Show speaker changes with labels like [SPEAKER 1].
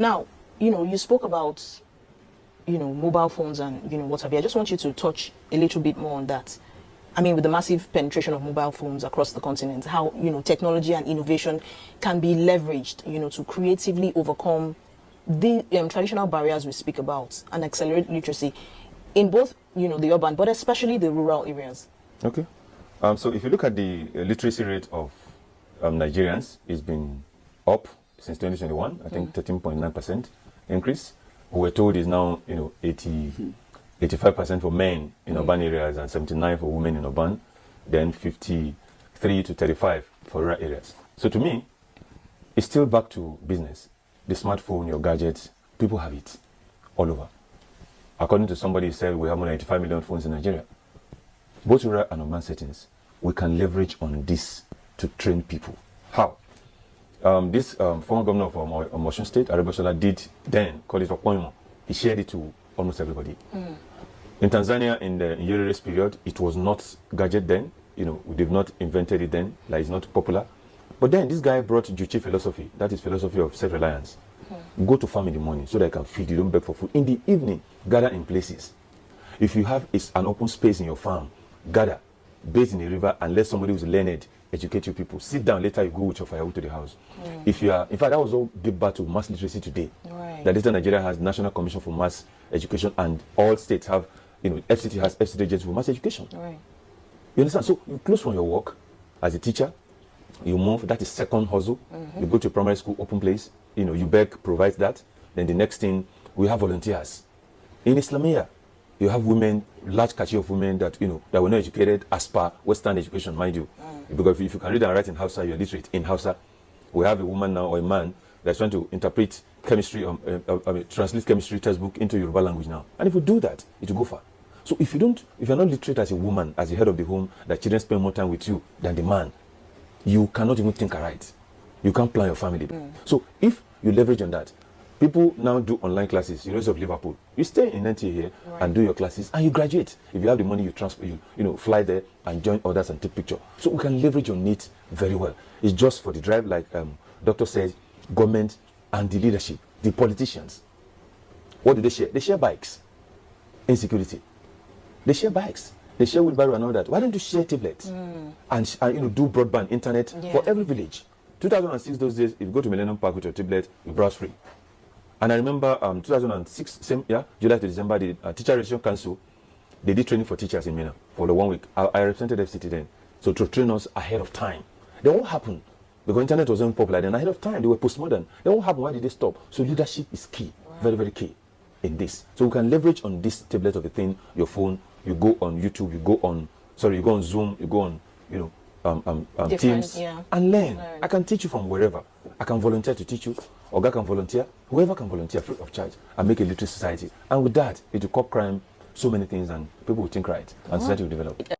[SPEAKER 1] Now, you spoke about, mobile phones and, what have you. I just want you to touch a little bit more on that. I mean, with the massive penetration of mobile phones across the continent, how, technology and innovation can be leveraged, to creatively overcome the traditional barriers we speak about and accelerate literacy in both, the urban, but especially the rural areas.
[SPEAKER 2] Okay. So if you look at the literacy rate of Nigerians, it's been up since 2021, I think 13.9% increase. We were told is now, 85% for men in urban areas and 79 for women in urban, then 53 to 35 for rural areas. So to me, it's still back to business. The smartphone, your gadgets, people have it all over. According to somebody who said we have more than 95 million phones in Nigeria. Both rural and urban settings, we can leverage on this to train people. How? This former governor of Osun State, Arabashola, did then call it appointment. He shared it to almost everybody. In Tanzania, in the Nyerere's period, it was not gadget then. They've not invented it then. Like, it's not popular. But then this guy brought Juche philosophy. That is philosophy of self-reliance. Go to farm in the morning so that I can feed you, don't beg for food. In the evening, gather in places. If you have an open space in your farm, gather, bathe in the river, and let somebody who's learned educate you people. Sit down, later you go with your firewood to the house. If you are, in fact, that was all big battle, mass literacy today.
[SPEAKER 1] Right.
[SPEAKER 2] That later Nigeria has National Commission for Mass Education, and all states have, FCT has FCT agency for mass education.
[SPEAKER 1] Right.
[SPEAKER 2] You understand? So you close from your work as a teacher, you move, that is second hustle. You go to primary school, open place, you beg, provide that. Then the next thing, we have volunteers. In Islamia, you have women, large category of women that, that were not educated as per Western education, mind you. Because if you can read and write in Hausa, you're literate in Hausa. We have a woman now or a man that's trying to interpret chemistry, translate chemistry textbook into Yoruba language now. And if you do that, it will go far. So if you're not literate as a woman, as the head of the home, that children spend more time with you than the man, you cannot even think right. You can't plan your family. So if you leverage on that, people now do online classes. University of Liverpool. You stay in NTA here and do your classes, and you graduate. If you have the money, you transfer, fly there and join others and take picture. So we can leverage on it very well. It's just for the drive, like Doctor said, government and the leadership, the politicians. What do they share? They share bikes. Insecurity. They share bikes. They share wheelbarrow and all that. Why don't you share tablets and do broadband internet for every village? 2006, those days, if you go to Millennium Park with your tablet, you browse free. And I remember 2006, July to December, the Teacher Registration Council, they did training for teachers in Mina for the 1 week. I represented FCT then. So to train us ahead of time. Then what happened? Because internet wasn't popular then, ahead of time, they were postmodern. Then what happened? Why did they stop? So leadership is key, very, very key in this. So we can leverage on this tablet of a thing, your phone, you go on YouTube, you go on Zoom, you go on Teams, and learn. I can teach you from wherever. I can volunteer to teach you. Oga can volunteer. Whoever can volunteer free of charge and make a literate society. And with that, it will curb crime, so many things, and people will think right, and society will develop.